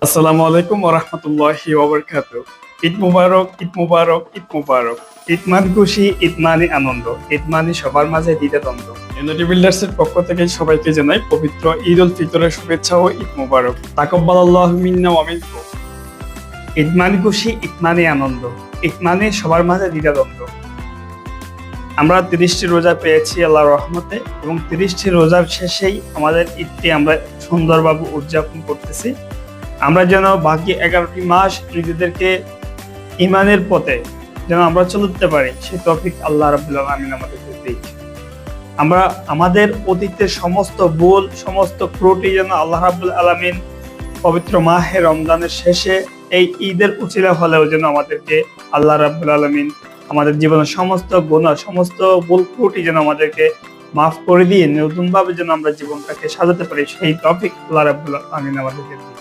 আসসালামু আলাইকুম ওয়া রাহমাতুল্লাহি ওয়া বারাকাতুহু। ঈদ মুবারক, ঈদ মুবারক, ঈদ মুবারক। ঈদ মানে খুশি, ঈদ মানে আনন্দ, ঈদ মানে সবার মাঝে দ্বিধাদ্বন্দ্ব। এনওটি বিল্ডার্স এর পক্ষ থেকে সবাইকে জানাই পবিত্র ঈদ উল ফিতরের শুভেচ্ছা ও ঈদ মুবারক। তাকাব্বালাল্লাহু মিন্না ওয়া মিনকুম। ঈদ মানে খুশি, ঈদ মানে আনন্দ, ঈদ মানে সবার মাঝে দ্বিধাদ্বন্দ্ব। আমরা 30টি রোজা পেয়েছি আল্লাহর রহমতে এবং 30টি রোজার শেষেই আমাদের ঈদটি আমরা সুন্দরভাবে উদযাপন করতেছি। আমরা যেন বাকি 11টি মাস নিজেদেরকে ইমানের পথে যেন আমরা চলতে পারি, সেই তৌফিক আল্লাহ রাব্বুল আলামিন আমাদেরকে দিক। আমরা আমাদের অতীতের সমস্ত ভুল, সমস্ত ত্রুটি যেন আল্লাহ রাব্বুল আলামিন পবিত্র মাহে রমজানের শেষে এই ঈদের উছিলা হলেও যেন আমাদেরকে আল্লাহ রাব্বুল আলামিন আমাদের জীবনের সমস্ত গুনাহ, সমস্ত ভুল ত্রুটি যেন আমাদেরকে মাফ করে দিয়ে নতুন ভাবে যেন আমরা জীবনটাকে সাজাতে পারি, সেই তৌফিক আল্লাহ রাব্বুল আলামিন আমাদেরকে দিক।